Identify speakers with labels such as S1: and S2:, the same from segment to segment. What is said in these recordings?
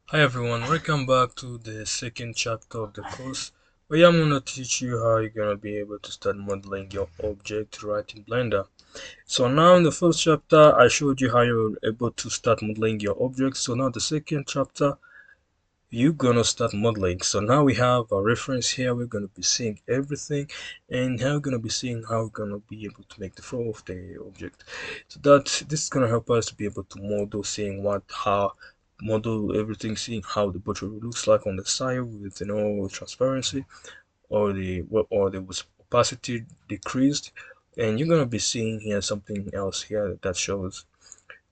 S1: Hi everyone, welcome back to the second chapter of the course where I'm gonna teach you how you're gonna be able to start modeling your object right in Blender. So now in the first chapter I showed you how you're able to start modeling your object. So now the second chapter you're gonna start modeling. So now we have a reference here. We're gonna be seeing everything, and now we're gonna be seeing how we're gonna be able to make the flow of the object. So that this is gonna help us to be able to model, seeing how model everything, seeing how the butcher looks like on the side with transparency, or the opacity decreased. And you're gonna be seeing here something else here that shows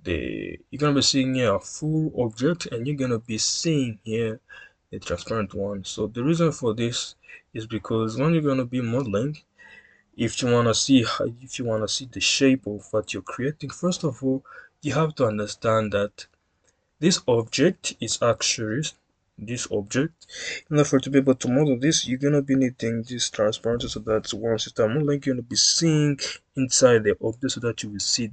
S1: you're gonna be seeing here a full object, and you're gonna be seeing here a transparent one. So the reason for this is because when you're gonna be modeling, if you wanna see the shape of what you're creating, first of all, you have to understand that this object is actually this object. In order for to be able to model this, you're gonna be needing this transparency, so that once you start modeling, you're gonna be seeing inside the object so that you will see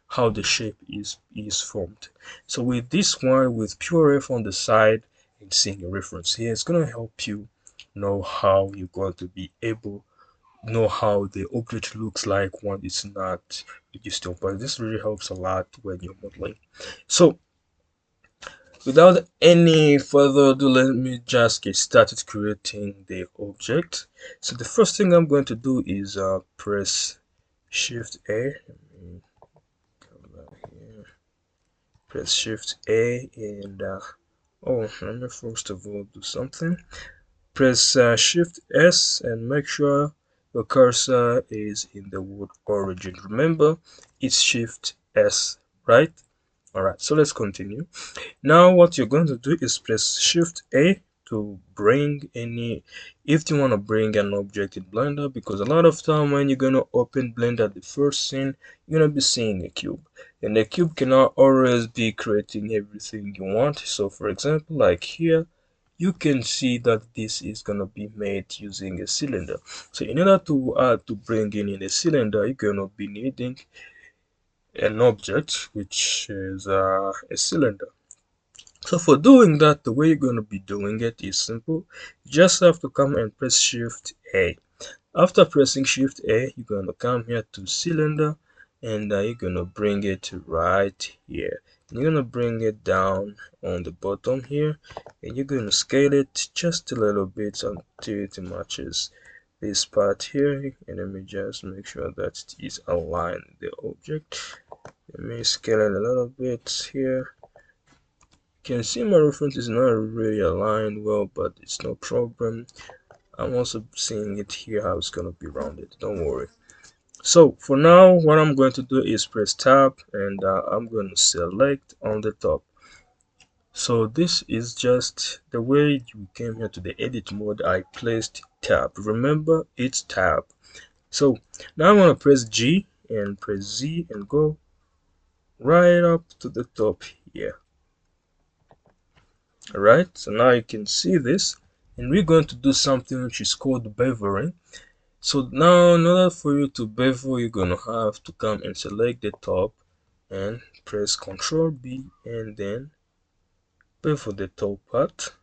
S1: how the shape is formed. So with this one, with pure F on the side and seeing a reference here, it's gonna help you know how you're going to be able know how the object looks like when it's not reduced to but this really helps a lot when you're modeling. So without any further ado, let me just get started creating the object. So the first thing I'm going to do is press Shift A. Press Shift A and oh, let me first of all do something. Press Shift S and make sure your cursor is in the word origin. Remember, it's Shift S, right? Alright, so let's continue. Now what you're going to do is press Shift A to bring any, if you want to bring an object in Blender, because a lot of time when you're going to open Blender, the first scene, you're going to be seeing a cube, and the cube cannot always be creating everything you want. So for example, like here, you can see that this is going to be made using a cylinder. So in order to bring in a cylinder, you're going to be needing an object which is a cylinder. So for doing that, the way you're going to be doing it is simple. You just have to come and press Shift A. After pressing Shift A, you're going to come here to cylinder, and you're going to bring it right here. And you're going to bring it down on the bottom here, and you're going to scale it just a little bit until it matches this part here. And let me just make sure that it is aligned with the object. Let me scale it a little bit here. You can see my reference is not really aligned well, but it's no problem. I'm also seeing it here how it's gonna be rounded, don't worry. So for now, what I'm going to do is press tab, and I'm going to select on the top. So this is just the way you came here to the edit mode. I placed tab, remember it's tab. So now I'm going to press G and press Z and go right up to the top here. Alright, so now you can see this, and we're going to do something which is called beveling. So now in order for you to bevel, you're going to have to come and select the top and press Ctrl B and then bevel the top part.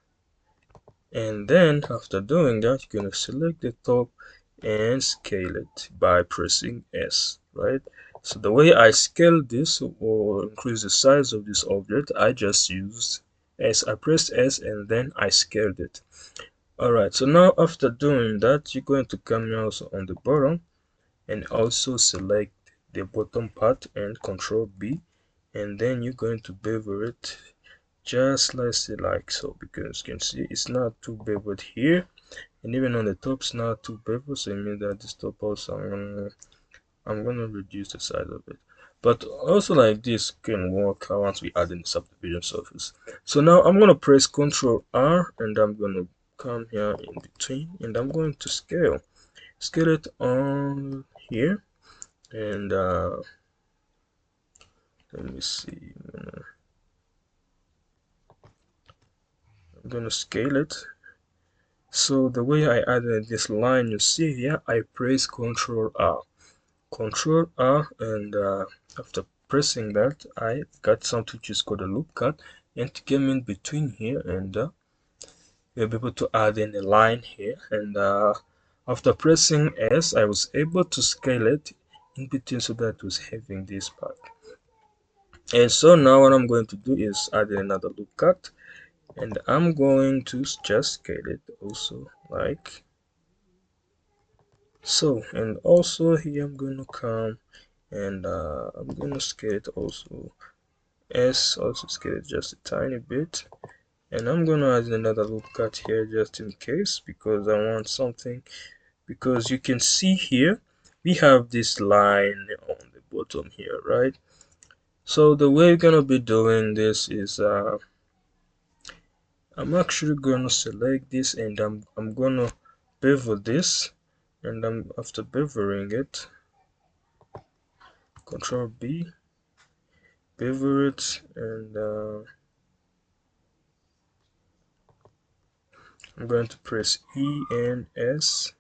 S1: And then after doing that, you're going to select the top and scale it by pressing S, right? So the way I scale this or increase the size of this object, I just used S. I pressed S and then I scaled it. Alright, so now after doing that, you're going to come here also on the bottom and also select the bottom part and Control B, and then you're going to bevel it just like so, because you can see it's not too beveled here, and even on the top it's not too beveled, so it means that this top also I'm gonna reduce the size of it. But also like this can work once we add in the subdivision surface. So now I'm gonna press Ctrl R and I'm gonna come here in between, and I'm going to scale it on here, and let me see, I'm gonna scale it. So the way I added this line, you see here, I press Ctrl R, Ctrl R, and after pressing that, I got something which is called a loop cut. and to come in between here, and you'll be able to add in a line here. And after pressing S, I was able to scale it in between so that it was having this part. And so now what I'm going to do is add in another loop cut, and I'm going to just scale it also like so. And also here I'm going to come and I'm going to scale it also also scale it just a tiny bit, and I'm going to add another loop cut here just in case, because I want something, because you can see here we have this line on the bottom here, right? So the way we're going to be doing this is I'm actually going to select this, and I'm going to bevel this, and after beveling it, Control B, bevel it, and I'm going to press E and S,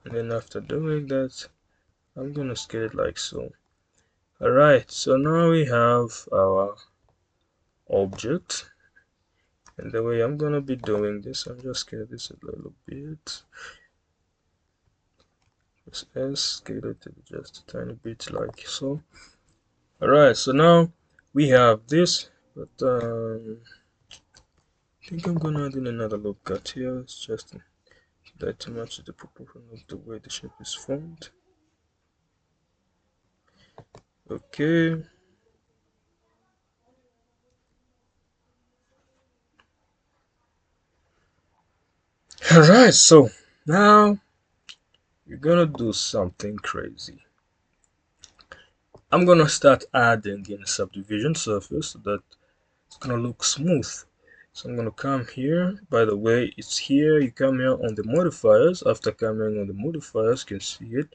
S1: and then after doing that, I'm going to scale it like so. Alright, so now we have our object, and the way I'm going to be doing this, I'm just scale this a little bit. Press S, scale it just a tiny bit like so. Alright, so now we have this, but I think I'm gonna add in another loop cut here. It's just that to match the proportion of the way the shape is formed. Okay. Alright, so now we're gonna do something crazy. I'm gonna start adding in a subdivision surface so that it's gonna look smooth. So I'm gonna come here. By the way, it's here. You come here on the modifiers. After coming on the modifiers, you can see it.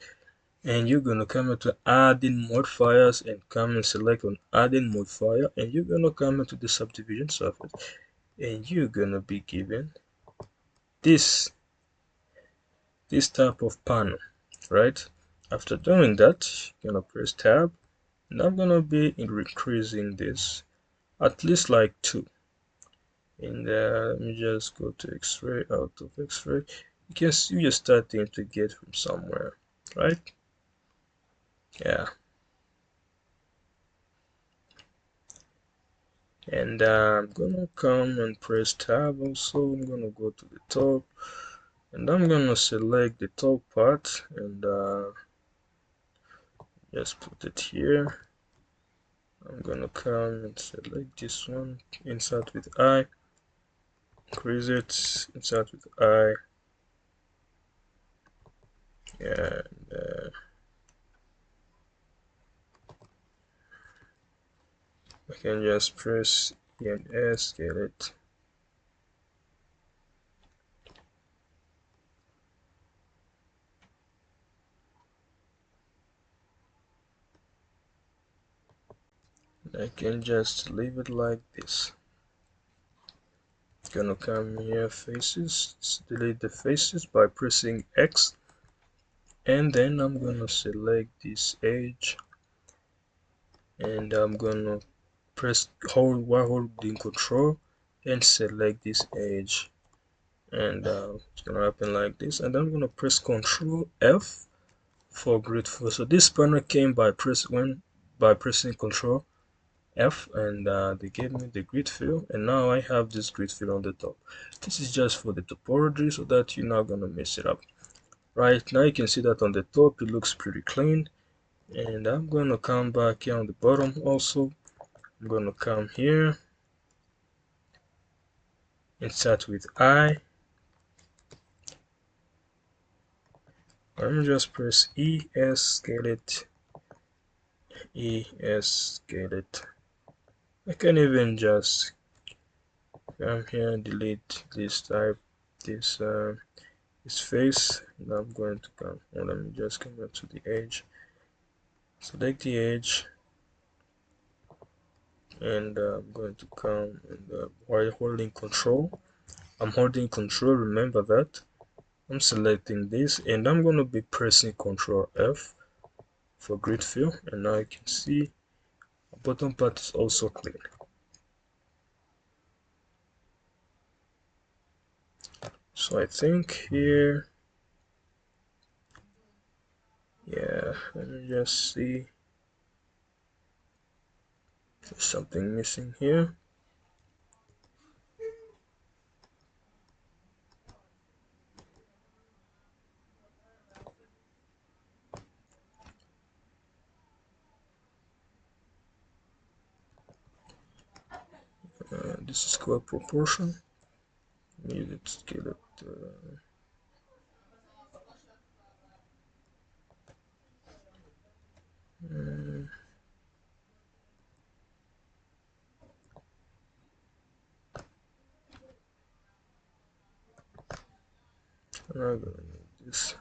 S1: And you're gonna come here to add in modifiers and come and select on add in modifier, and you're gonna come into the subdivision surface, and you're gonna be given this type of panel, right? After doing that, you're gonna press tab, and I'm gonna be increasing this at least like 2. And let me just go to X-ray, out of X-ray. You can see you're starting to get from somewhere, right? Yeah. And I'm gonna come and press tab also. I'm gonna go to the top, and I'm gonna select the top part, and just put it here. I'm gonna come and select this one, insert with I, increase it, insert with I, and I can just press E and S, scale it. I can just leave it like this. Gonna come here, faces, delete the faces by pressing X, and then I'm gonna select this edge, and I'm gonna press hold while holding control and select this edge, and it's gonna happen like this. And I'm gonna press Control F for grid fill. So this panel came by pressing Control F, and they gave me the grid fill, and now I have this grid fill on the top. This is just for the topology so that you're not gonna mess it up. Right now you can see that on the top it looks pretty clean, and I'm gonna come back here on the bottom also. I'm gonna come here and start with I. Let me just press ES, scale it, ES, scale it. I can even just come here and delete this type, this face. And I'm going to come, let me just come back to the edge, select the edge, and I'm going to come, and while holding control, I'm holding control, remember that. I'm selecting this, and I'm going to be pressing Control F for grid fill, and now you can see bottom part is also clean. So I think here, yeah, let me just see. There's something missing here. This is square proportion. Need it scale it. Mm, I'm not gonna need this.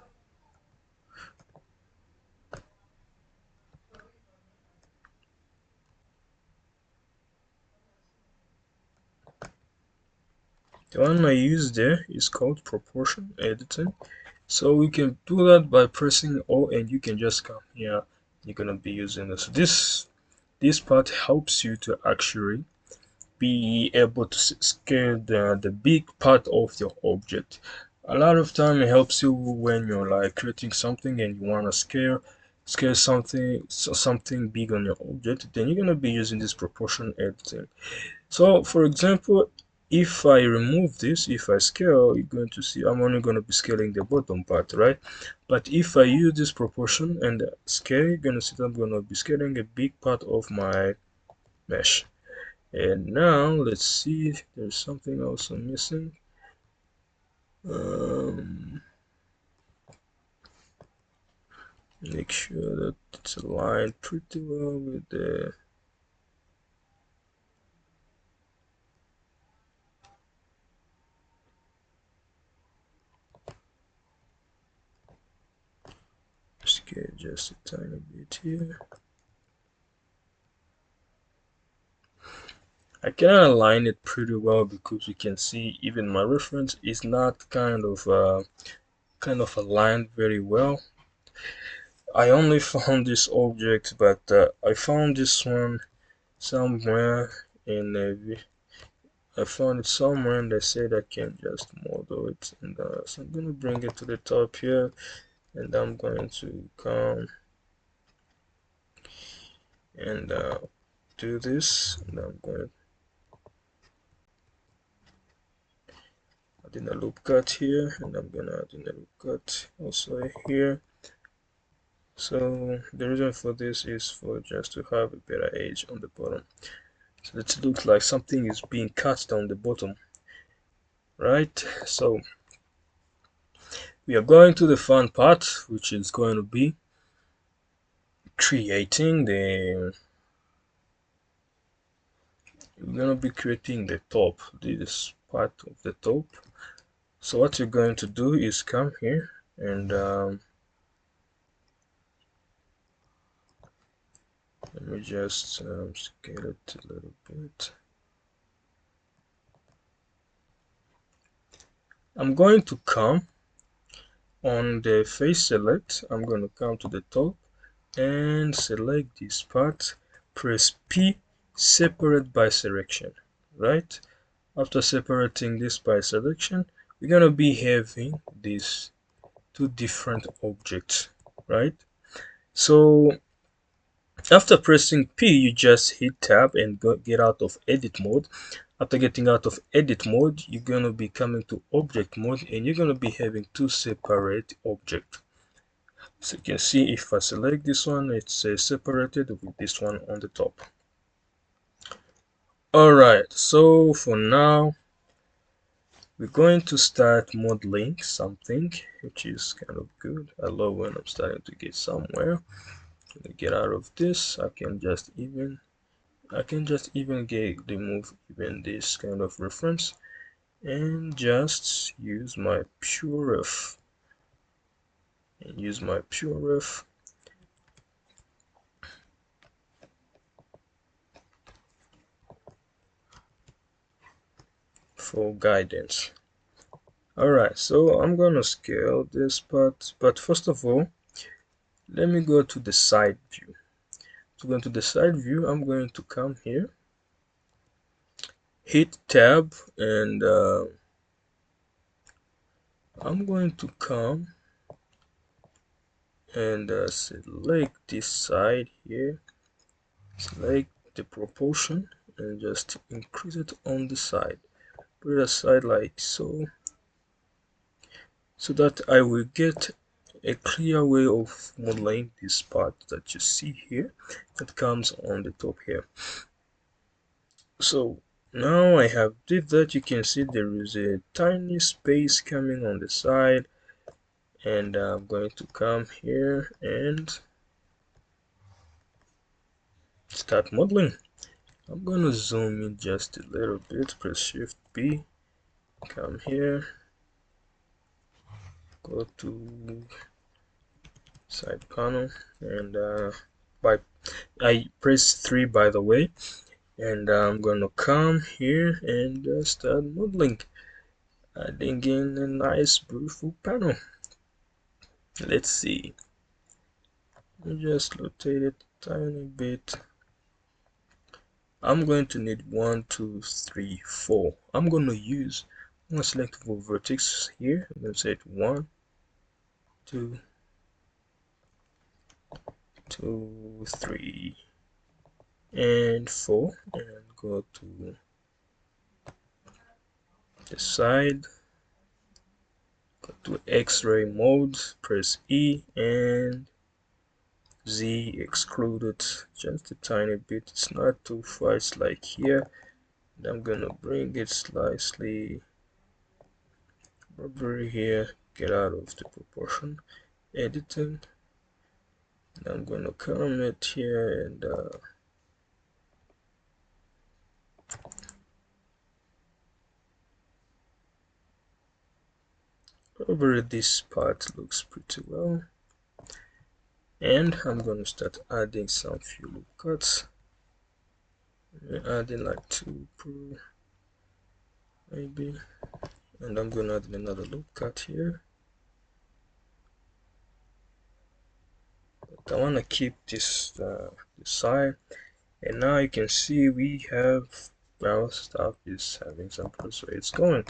S1: The one I use there is called proportion editing. So we can do that by pressing O, and you can just come here. You're gonna be using this. This part helps you to actually be able to scale the big part of your object. A lot of time it helps you when you're like creating something and you want to scale something big on your object. Then you're gonna be using this proportion editing. So for example, if I remove this, if I scale, you're going to see I'm only going to be scaling the bottom part, right? But if I use this proportion and scale, you're going to see that I'm going to be scaling a big part of my mesh. And now let's see if there's something else I'm missing. Make sure that it's aligned pretty well with the scale just a tiny bit here. I can align it pretty well because you can see even my reference is not kind of aligned very well. I only found this object, but I found this one somewhere in I found it somewhere and they said I can just model it, and so I'm gonna bring it to the top here, and I'm going to come and do this, and I'm going to add in a loop cut here, and I'm gonna add in a loop cut also here. So the reason for this is for just to have a better edge on the bottom, so it looks like something is being cut down the bottom, right? So we are going to the fun part, which is going to be creating the we're going to be creating the top, this part of the top. So what you're going to do is come here and let me just scale it a little bit. I'm going to come on the face select. I'm going to come to the top and select this part, press P, separate by selection, right? After separating this by selection, we're going to be having these two different objects, right? So after pressing P, you just hit tab and get out of edit mode. After getting out of edit mode, you're going to be coming to object mode, and you're going to be having two separate objects. So you can see if I select this one, it's separated with this one on the top. Alright, so for now, we're going to start modeling something, which is kind of good. I love when I'm starting to get somewhere. Get out of this. I can just even remove even this kind of reference and just use my pure ref for guidance. Alright, so I'm gonna scale this part, but first of all, let me go to the side view. to go into the side view, I'm going to come here, hit tab, and I'm going to come and select this side here, select the proportion, and just increase it on the side. Put it aside like so, so that I will get a clear way of modeling this part that you see here that comes on the top here. So now I have did that. You can see there is a tiny space coming on the side, and I'm going to come here and start modeling. I'm going to zoom in just a little bit, press Shift B, come here, go to side panel, and I press 3 by the way, and I'm gonna come here and start modeling, adding in a nice beautiful panel. Let's see, just rotate it a tiny bit. I'm going to need 1, 2, 3, 4. I'm going to select for vertex here. I'm going to set 1, 2, 2, 3, and 4, and go to the side, go to X-ray mode, press E and Z, excluded just a tiny bit. It's not too far, it's like here. And I'm gonna bring it slightly over here, get out of the proportion editing. And I'm gonna come it here and over this part looks pretty well. And I'm gonna start adding some few loop cuts. Adding like 2 per maybe, and I'm gonna add another loop cut here, but I want to keep this this side. And now you can see we have our stuff is having some progress, so it's going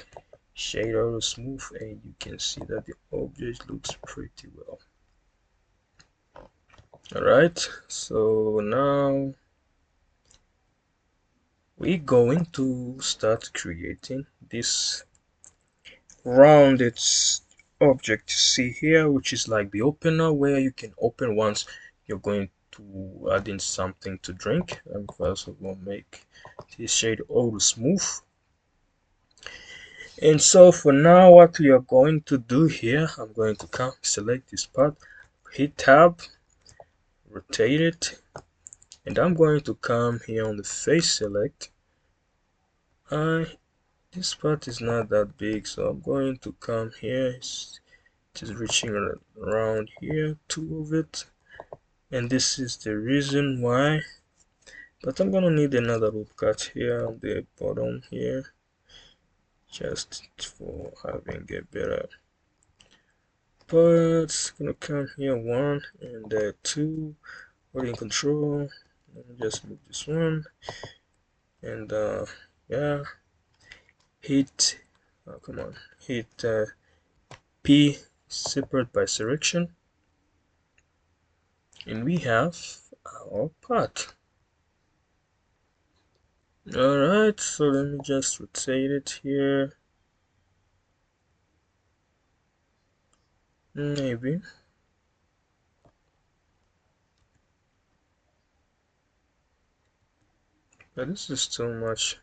S1: shade auto smooth, and you can see that the object looks pretty well. All right, so now we're going to start creating this rounded object you see here, which is like the opener where you can open once you're going to add in something to drink. And first of all, make this shade auto smooth. And so for now, what we are going to do here, I'm going to come select this part, hit tab, rotate it, and I'm going to come here on the face select. This part is not that big, so I'm going to come here. It is reaching around here, 2 of it, and this is the reason why. But I'm gonna need another loop cut here on the bottom here, just for having a better part. Gonna come here 1 and 2, holding control. Let me just move this one, and yeah, hit come on, hit P, separate by selection, and we have our part. Alright, so let me just rotate it here. Maybe. But this is too much.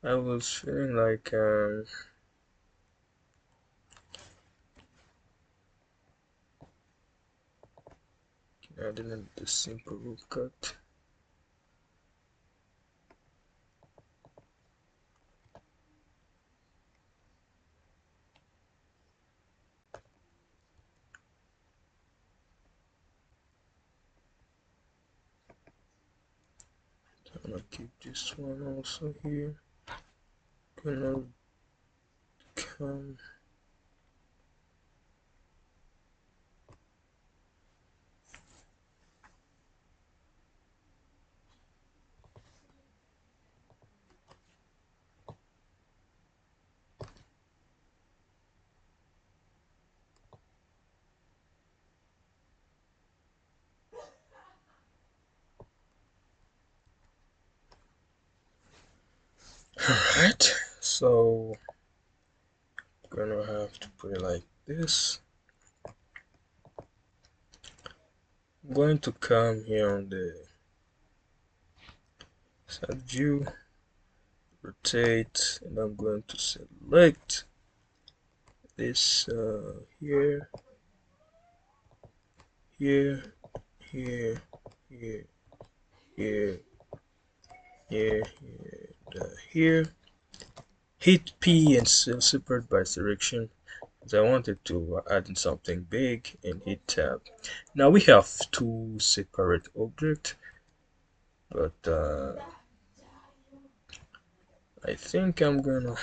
S1: I was feeling like I didn't the simple loop cut. I'm gonna keep this one also here. Gonna come Alright, so gonna have to put it like this. I'm going to come here on the side view, rotate, and I'm going to select this here, here, here, here, here, here, here. Hit P and separate by selection, because I wanted to add in something big, and hit tab. Now we have two separate objects, but I think I'm gonna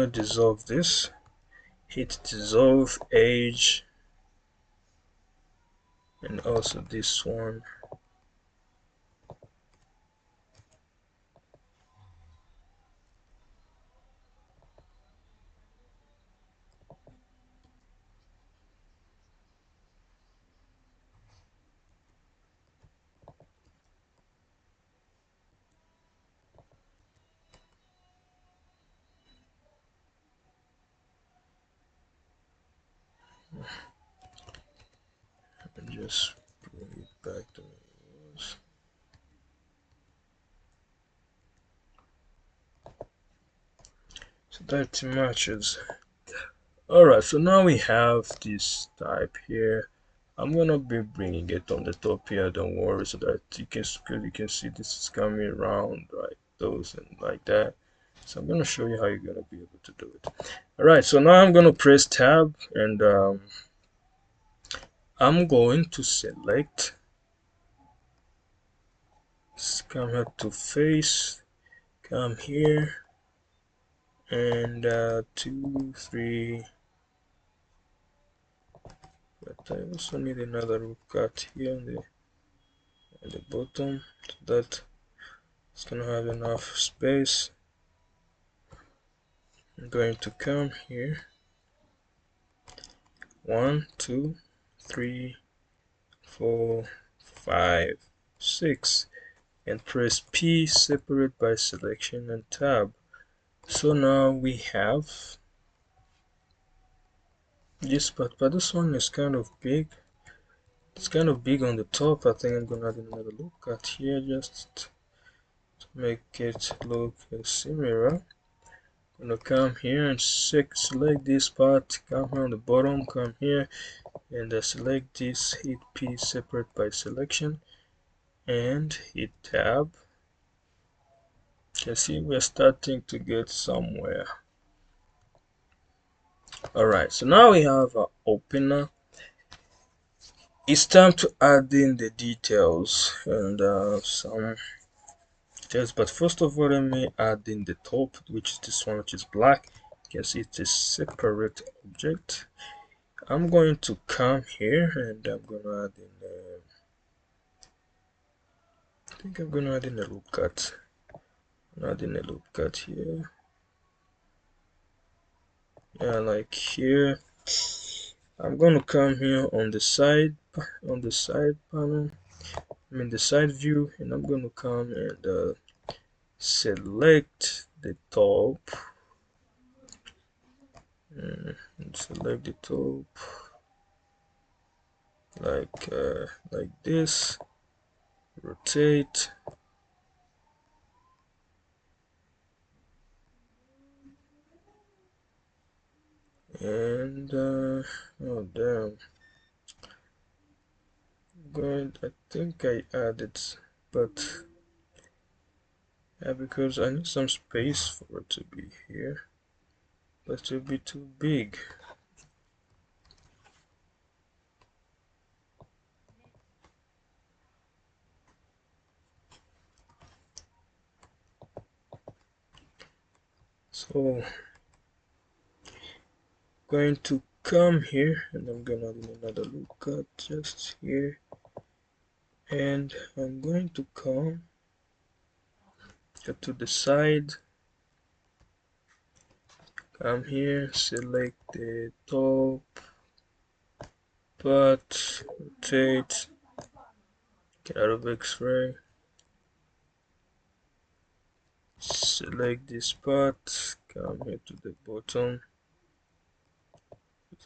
S1: dissolve this. Hit dissolve edge, and also this one. And just bring it back to where it was. So that matches. Alright, so now we have this type here. I'm gonna be bringing it on the top here, don't worry, so that you can see this is coming around like those and like that. So I'm gonna show you how you're gonna be able to do it. Alright, so now I'm gonna press tab, and I'm going to select, come here to face, come here, and 2, 3. But I also need another cut here at the bottom, so that it's gonna have enough space. I'm going to come here, 1, 2, 3, 4, 5, 6, and press P, separate by selection, and tab. So now we have this part, but this one is kind of big. It's kind of big on the top. I think I'm gonna add another look cut here just to make it look similar. I'm gonna come here and select this part, come here on the bottom, come here and select this, hit P, separate by selection, and hit tab. You can see we're starting to get somewhere. Alright, so now we have our opener. It's time to add in the details and some details, but first of all, let me add in the top, which is this one, which is black. You can see it's a separate object. I'm going to come here and I'm gonna add in I think I'm gonna add in a loop cut. Adding a loop cut here. Yeah, like here. I'm gonna come here on the side panel, I mean the side view, and I'm gonna come and select the top, and select the top like this, rotate, and oh damn, I think I added, but yeah, because I need some space for it to be here, but it will be too big. So going to come here and I'm gonna do another loop cut just here, and I'm going to come to the side, come here, select the top, part, rotate, get out of X-ray, select this part, come here to the bottom.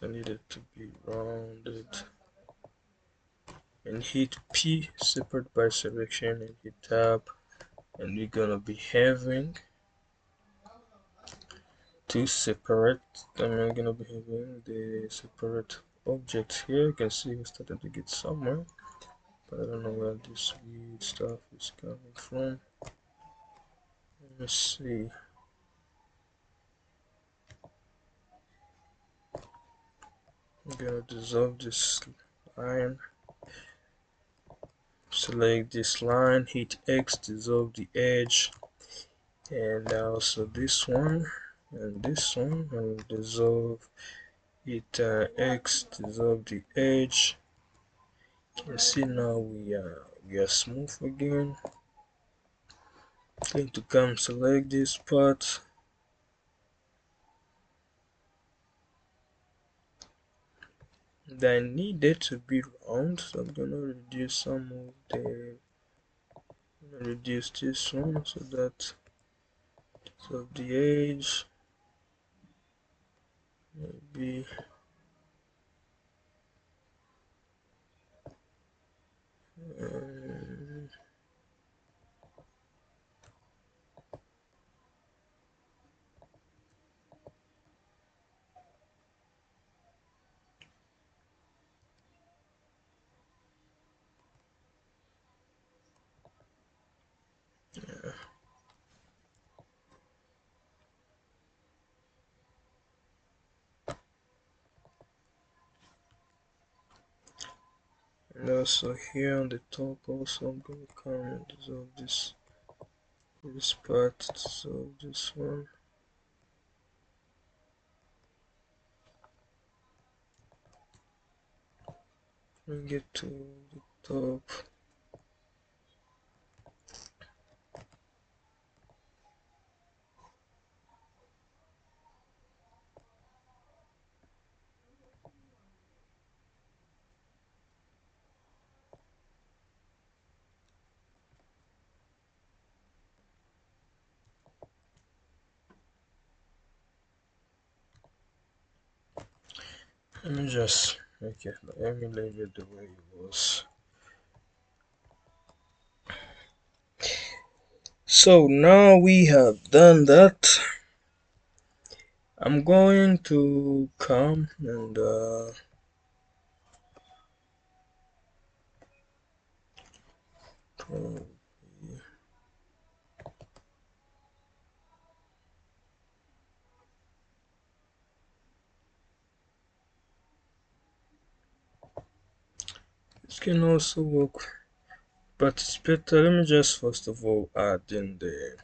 S1: I need it to be rounded, and hit P, separate by selection, and hit tab, and we're gonna be having two separate. I'm gonna be having the separate objects here. You can see we started to get somewhere, but I don't know where this weird stuff is coming from. Let me see. I'm gonna dissolve this line, select this line, hit X, dissolve the edge, and also this one and this one, and dissolve it. X, dissolve the edge. You can see now we are smooth again. Going to come select this part, and I need it to be round, so I'm gonna reduce some of the reduce this one so that so the edge maybe um, and also here on the top also I'm gonna come and dissolve this part, dissolve this one, bring it to the top. Let me just make it, let me leave it the way it was. So now we have done that. I'm going to come and this can also work, but it's better. Let me just first of all add in the.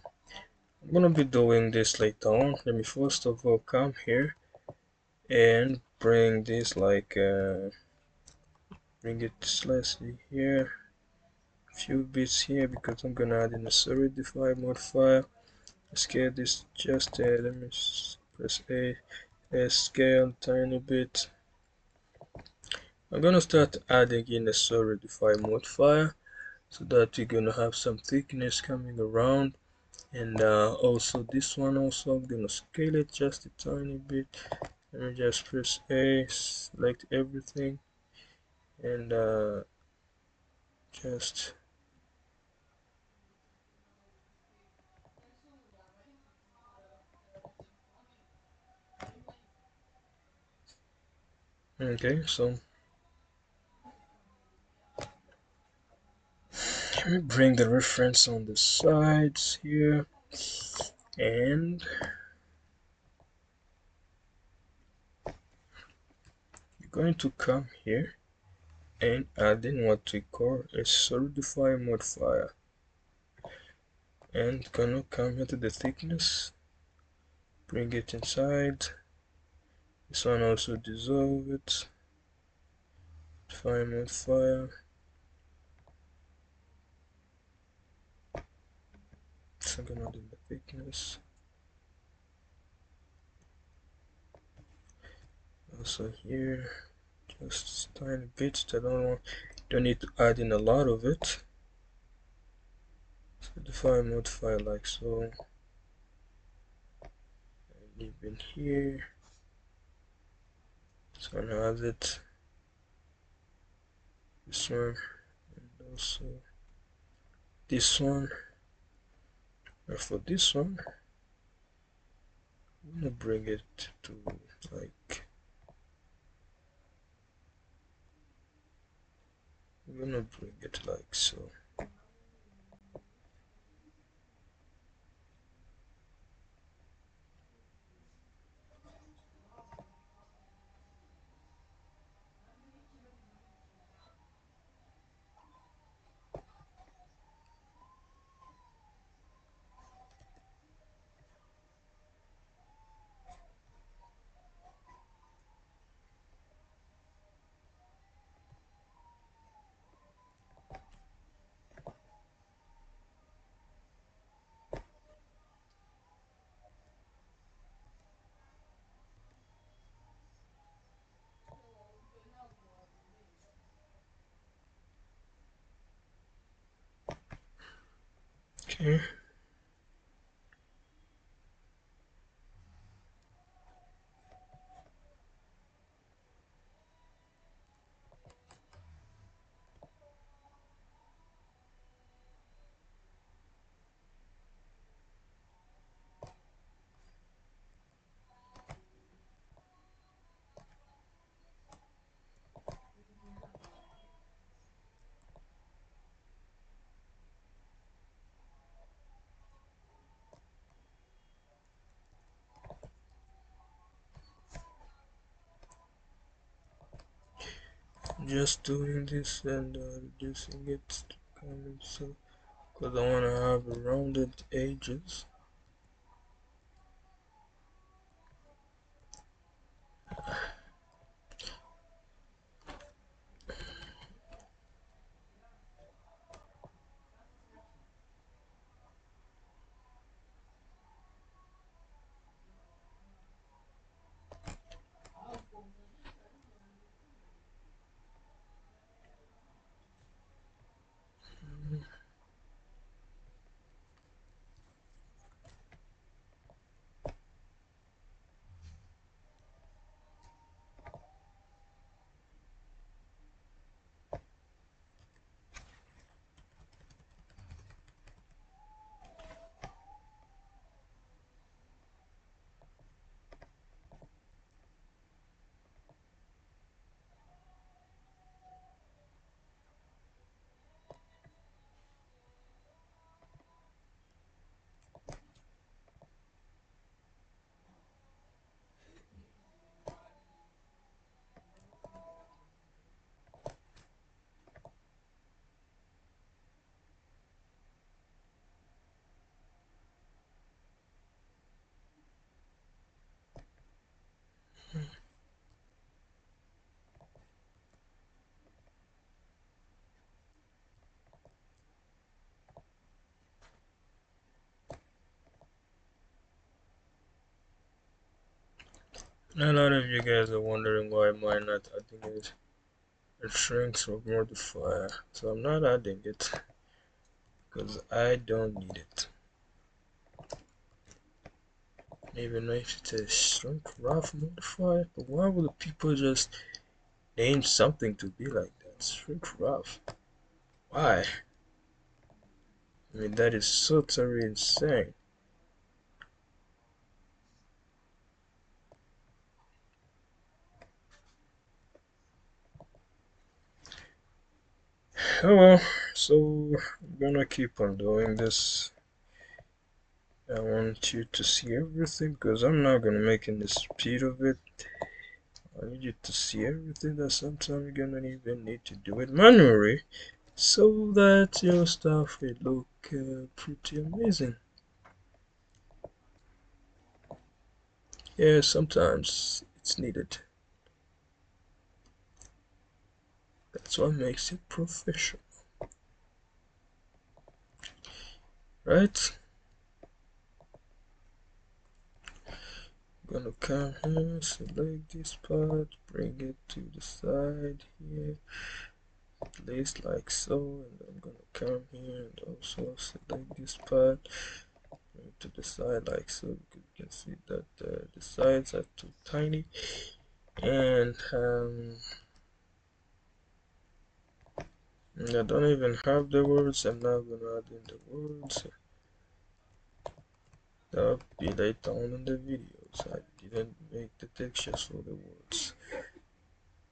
S1: I'm gonna be doing this later on. Let me first of all come here and bring this like bring it slightly here, a few bits here because I'm gonna add in a solidify modifier. Scale this just let me press A, scale tiny bit. I'm gonna start adding in a solidify modifier so that we're gonna have some thickness coming around, and also this one also I'm gonna scale it just a tiny bit. Let me just press A, select everything, and just okay. So let me bring the reference on the sides here, and you're going to come here and add in what we call a solidify modifier, and gonna come here to the thickness, bring it inside. This one also dissolve it, define modifier. So I'm gonna do the thickness. Also here, just a tiny bit. Don't need to add in a lot of it. So define modify like so. And even here, this one has it. This one, and also this one. And for this one, I'm gonna bring it to like I'm gonna bring it like so. Okay. Just doing this and reducing it to kind of so because I want to have rounded edges. And a lot of you guys are wondering why am I not adding it. It shrinks or modifier, so I'm not adding it because I don't need it. Even if it's a shrink rough modifier, but why would the people just name something to be like that? Shrink rough. Why? I mean, that is so totally insane. Oh well, so I'm gonna keep on doing this. I want you to see everything because I'm not gonna make any speed of it. I need you to see everything that sometimes you're gonna even need to do it manually so that your stuff will look pretty amazing. Yeah, sometimes it's needed. That's what makes it professional, right? gonna come here, select this part, bring it to the side here, place like so, and I'm gonna come here and also select this part, bring it to the side like so, because you can see that the sides are too tiny, and I don't even have the words. I'm now gonna add in the words. That'll be later on in the videos. I didn't make the textures for the words.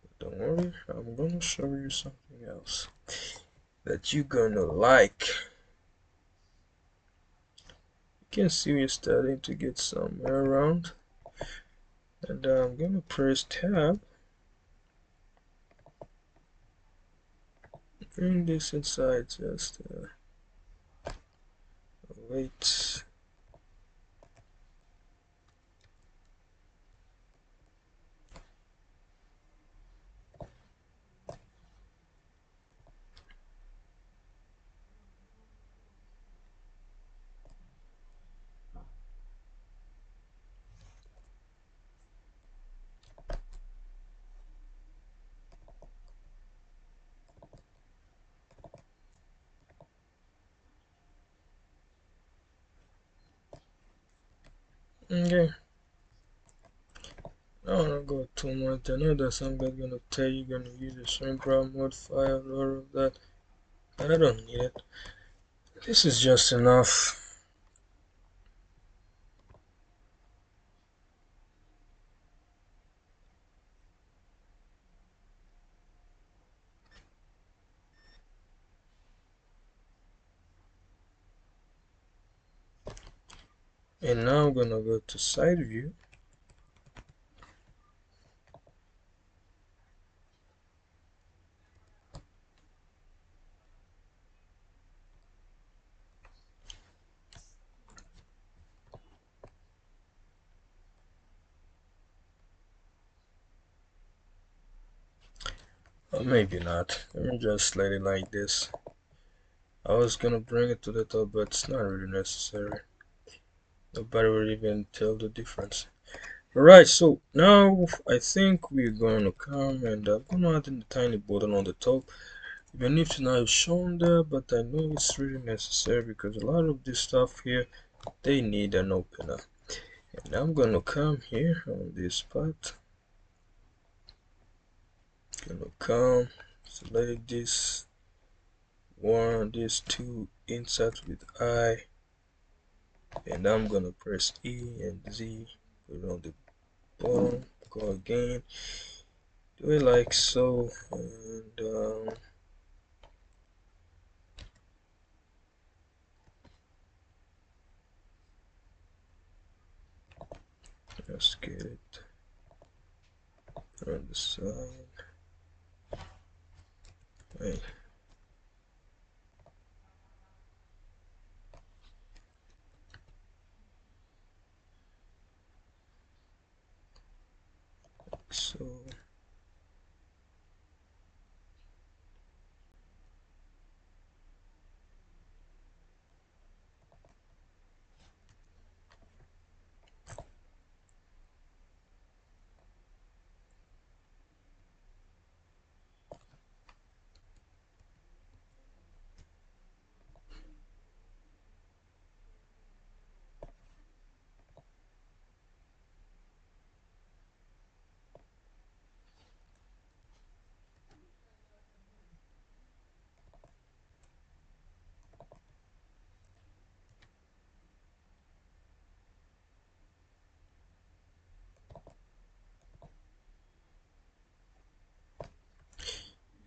S1: But don't worry, I'm gonna show you something else that you're gonna like. You can see we're starting to get somewhere around. And I'm gonna press tab. Bring this inside, just wait. Okay. I don't wanna go too much. I know that some guy's gonna tell you you're gonna use a shrink wrap modifier and all of that, but I don't need it. This is just enough. And now I'm gonna go to side view. Or maybe not. Let me just slide it like this. I was gonna bring it to the top, but it's not really necessary. Nobody will even tell the difference. Alright, so now I think we're gonna come and I'm gonna add in the tiny button on the top. Even if it's not shown there, but I know it's really necessary because a lot of this stuff here, they need an opener. And I'm gonna come here on this part. Gonna come, select this one, these two, insert with I, and I'm gonna press E and Z, put it on the bottom, go again, do it like so, and just get it on the side, right, so.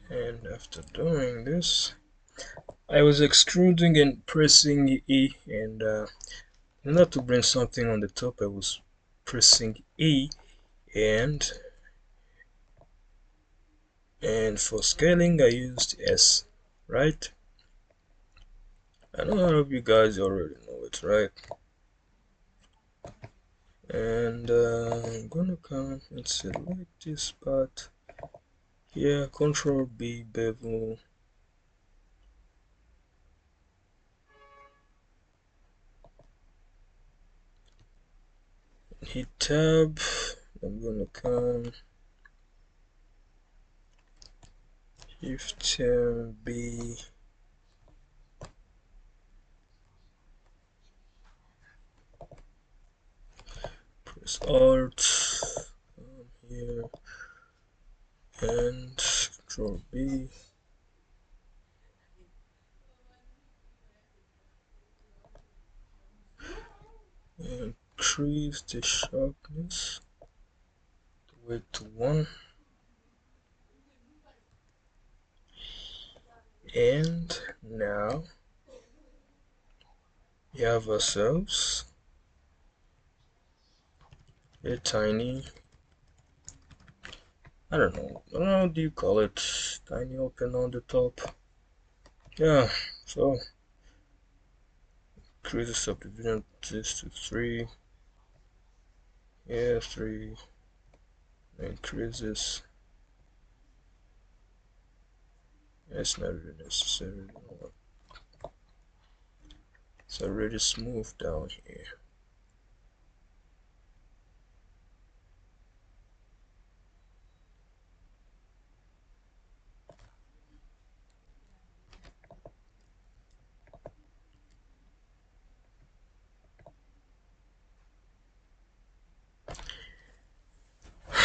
S1: And after doing this, I was extruding and pressing E, and in order to bring something on the top, I was pressing E, and for scaling I used S, right? I know a lot of you guys already know it, right? And I'm gonna come and select this part here, Control B, bevel, hit tab. I'm gonna come shift B, press Alt here and Control B. Increase the sharpness, weight to 1, and now we have ourselves a tiny, I don't know, how do you call it, tiny open on the top. Yeah, so increase the subdivision this to 3, yeah, 3, increase this, it's not really necessary, it's already smooth down here.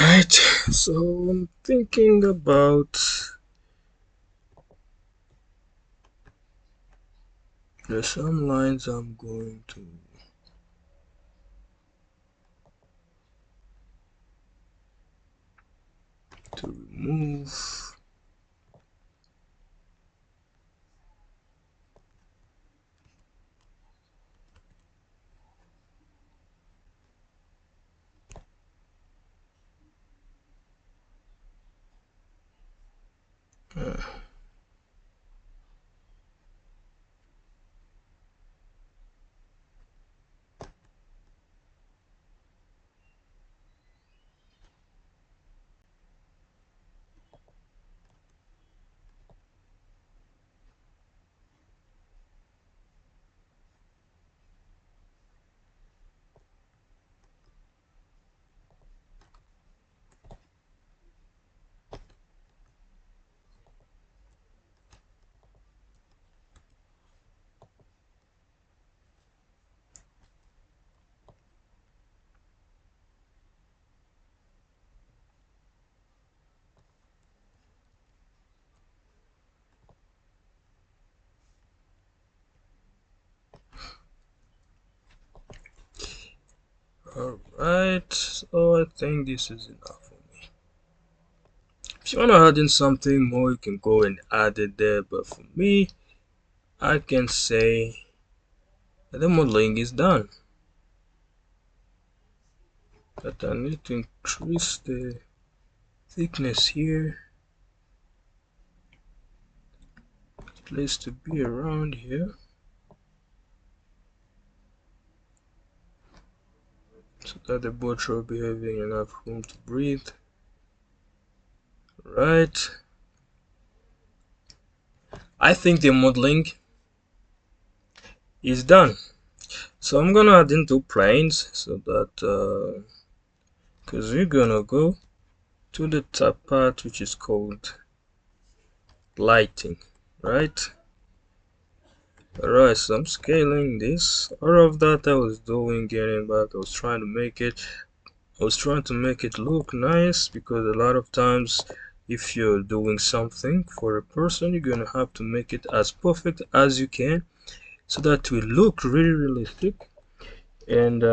S1: Right, so I'm thinking about there's some lines I'm going to remove. Alright, so I think this is enough for me. If you want to add in something more, you can go and add it there, but for me, I can say that the modeling is done. But I need to increase the thickness here. Place to be around here, so that the boat will be having enough room to breathe. Right, I think the modeling is done. So I'm gonna add in 2 planes so that because we're gonna go to the top part, which is called lighting, right? Alright, so I'm scaling this. All of that I was doing, getting back, I was trying to make it look nice, because a lot of times if you're doing something for a person, you're gonna have to make it as perfect as you can so that it will look really realistic. And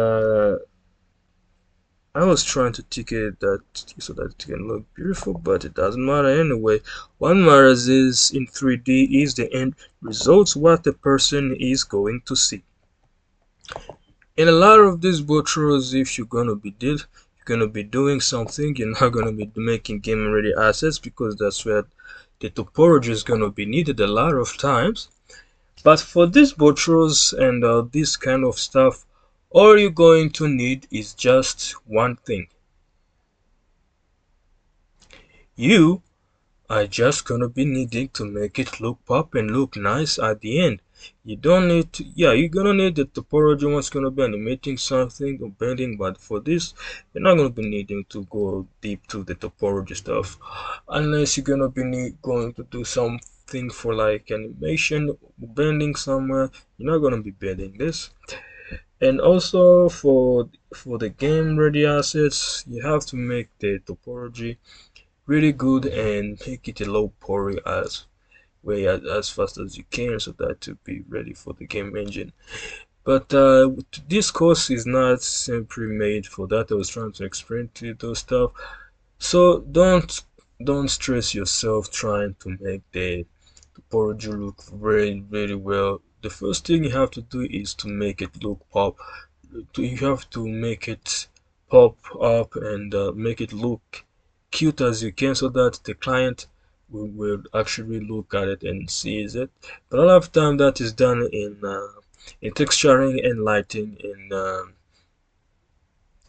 S1: I was trying to tick it that so that it can look beautiful, but it doesn't matter anyway. What matters is in 3D is the end results, what the person is going to see. In a lot of these boatros, if you're gonna be doing something, you're not gonna be making game ready assets, because that's where the topology is gonna be needed a lot of times. But for these boatros and this kind of stuff, all you're going to need is just one thing. You are just gonna be needing to make it look pop and look nice at the end. You don't need to, yeah, you're gonna need the topology once gonna be animating something or bending, but for this, you're not gonna be needing to go deep to the topology stuff, unless you're gonna be going to do something for like animation, bending somewhere. You're not gonna be bending this. And also for the game ready assets, you have to make the topology really good and make it a low poly as fast as you can so that to be ready for the game engine. But this course is not simply made for that. I was trying to explain to you those stuff. So don't stress yourself trying to make the topology look very well. The first thing you have to do is to make it look pop. You have to make it pop up and make it look cute as you can so that the client will actually look at it and sees it. But a lot of time that is done in texturing and lighting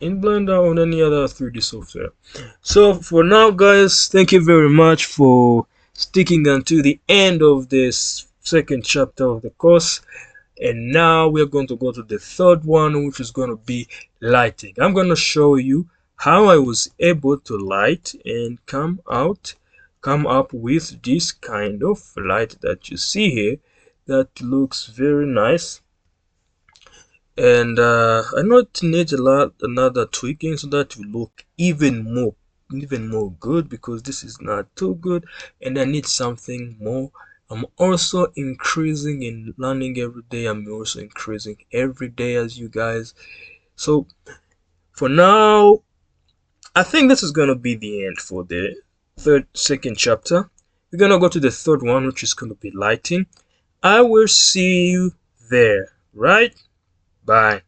S1: in Blender or any other 3D software. So for now, guys, thank you very much for sticking until the end of this second chapter of the course. And now we're going to go to the third one, which is going to be lighting. I'm going to show you how I was able to light and come up with this kind of light that you see here that looks very nice. And I know it needs another tweaking so that will look even more good, because this is not too good and I need something more. I'm also increasing in learning every day. I'm also increasing every day as you guys. So for now, I think this is gonna be the end for the second chapter. We're gonna go to the third one, which is gonna be lighting. I will see you there, right? Bye.